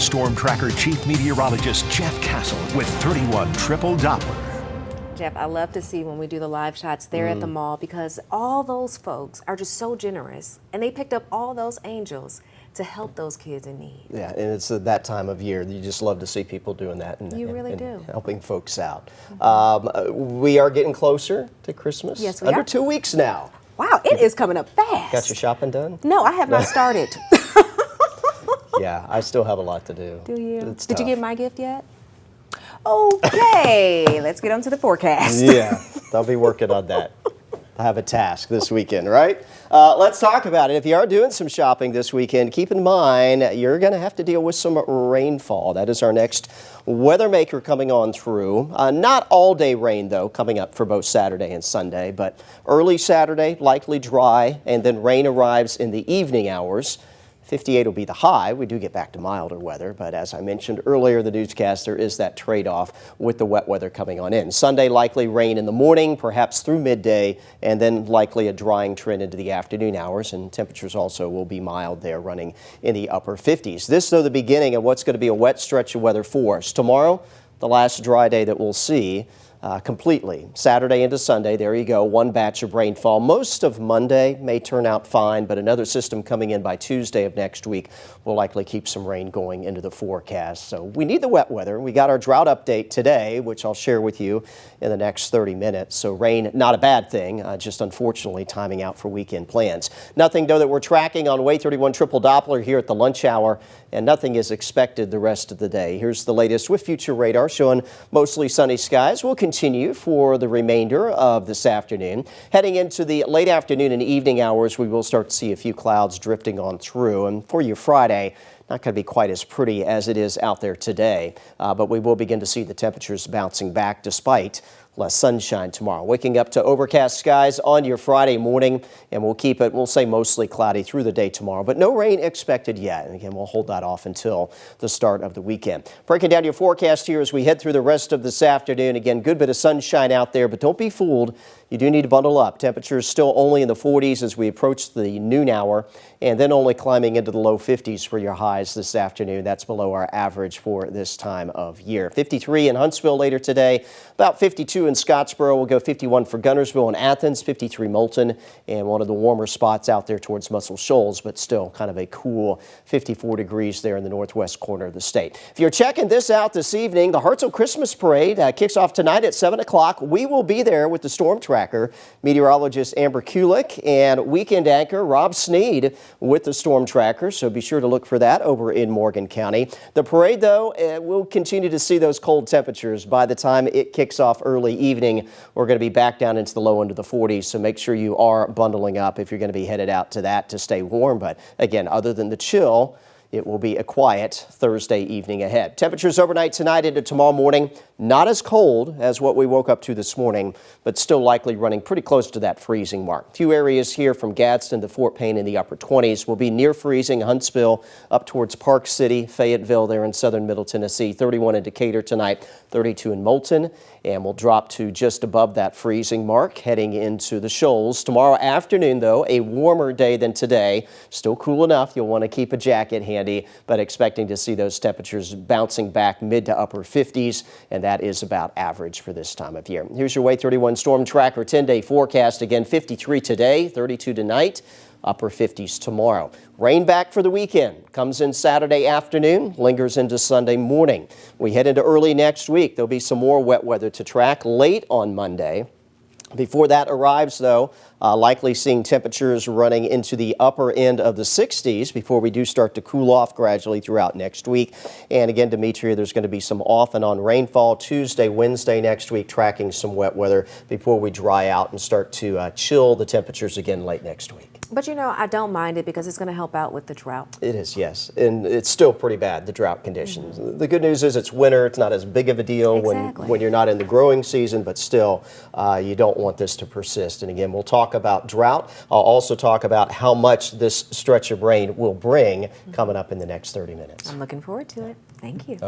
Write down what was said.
Storm Tracker Chief Meteorologist Jeff Castle with 31 Triple Doppler. Jeff, I love to see when we do the live shots there at the mall because all those folks are just so generous and they picked up all those angels to help those kids in need. Yeah, and it's that time of year. You just love to see people doing that and, You really do. helping folks out. We are getting closer to Christmas. Yes, we Under are. 2 weeks now. Wow, it is coming up fast. Got your shopping done? No, I have not started. Yeah, I still have a lot to do. Do you? It's Did you tough. get my gift yet? Okay, let's get on to the forecast. Yeah, I'll be working on that. I have a task this weekend, right? Let's talk about it. If you are doing some shopping this weekend, keep in mind you're going to have to deal with some rainfall. That is our next weather maker coming on through. Not all day rain, though, coming up for both Saturday and Sunday, but early Saturday, likely dry, and then rain arrives in the evening hours. 58 will be the high. We do get back to milder weather, but as I mentioned earlier in the newscast, there is that trade-off with the wet weather coming on in. Sunday, likely rain in the morning, perhaps through midday, and then likely a drying trend into the afternoon hours, and temperatures also will be mild there, running in the upper 50s. This, though, the beginning of what's going to be a wet stretch of weather for us. Tomorrow, the last dry day that we'll see. Completely. Saturday into Sunday, there you go, one batch of rainfall. Most of Monday may turn out fine, but another system coming in by Tuesday of next week will likely keep some rain going into the forecast. So we need the wet weather. We got our drought update today, which I'll share with you in the next 30 minutes. So rain, not a bad thing, just unfortunately timing out for weekend plans. Nothing, though, that we're tracking on Way 31 Triple Doppler here at the lunch hour, and nothing is expected the rest of the day. Here's the latest with Future Radar showing mostly sunny skies. We'll continue for the remainder of this afternoon. Heading into the late afternoon and evening hours, we will start to see a few clouds drifting on through. And for your Friday, not going to be quite as pretty as it is out there today, but we will begin to see the temperatures bouncing back despite less sunshine tomorrow. Waking up to overcast skies on your Friday morning, and we'll keep it, we'll say mostly cloudy through the day tomorrow, but no rain expected yet. And again, we'll hold that off until the start of the weekend. Breaking down your forecast here as we head through the rest of this afternoon. Again, good bit of sunshine out there, but don't be fooled. You do need to bundle up. Temperatures still only in the 40s as we approach the noon hour, and then only climbing into the low 50s for your highs this afternoon. That's below our average for this time of year. 53 in Huntsville later today, about 52 in Scottsboro. We'll go 51 for Guntersville and Athens, 53 Moulton, and one of the warmer spots out there towards Muscle Shoals, but still kind of a cool 54 degrees there in the northwest corner of the state. If you're checking this out this evening, the Hartselle Christmas Parade kicks off tonight at 7 o'clock. We will be there with the Storm Tracker, meteorologist Amber Kulik, and weekend anchor Rob Sneed with the Storm Tracker, so be sure to look for that over in Morgan County. The parade, though, we'll continue to see those cold temperatures. By the time it kicks off early evening, we're going to be back down into the low end of the 40s, so make sure you are bundling up if you're going to be headed out to that to stay warm. But again, other than the chill, it will be a quiet Thursday evening ahead. Temperatures overnight tonight into tomorrow morning, not as cold as what we woke up to this morning, but still likely running pretty close to that freezing mark. A few areas here from Gadsden to Fort Payne in the upper 20s will be near freezing. Huntsville up towards Park City, Fayetteville there in southern Middle Tennessee, 31 in Decatur tonight, 32 in Moulton, and we'll drop to just above that freezing mark heading into the Shoals. Tomorrow afternoon, though, a warmer day than today. Still cool enough. You'll want to keep a jacket handy, but expecting to see those temperatures bouncing back mid to upper 50s, and that is about average for this time of year. Here's your Way 31 Storm Tracker 10-day forecast. Again, 53 today, 32 tonight, upper 50s tomorrow. Rain back for the weekend. Comes in Saturday afternoon, lingers into Sunday morning. We head into early next week. There'll be some more wet weather to track late on Monday. Before that arrives, though, likely seeing temperatures running into the upper end of the 60s before we do start to cool off gradually throughout next week. And again, Demetria, there's going to be some off and on rainfall Tuesday, Wednesday next week, tracking some wet weather before we dry out and start to chill the temperatures again late next week. But you know, I don't mind it because it's going to help out with the drought. It is, yes. And it's still pretty bad, the drought conditions. The good news is it's winter. It's not as big of a deal when you're not in the growing season, but still, you don't want this to persist. And again, we'll talk about drought. I'll also talk about how much this stretch of rain will bring coming up in the next 30 minutes. I'm looking forward to it. Thank you.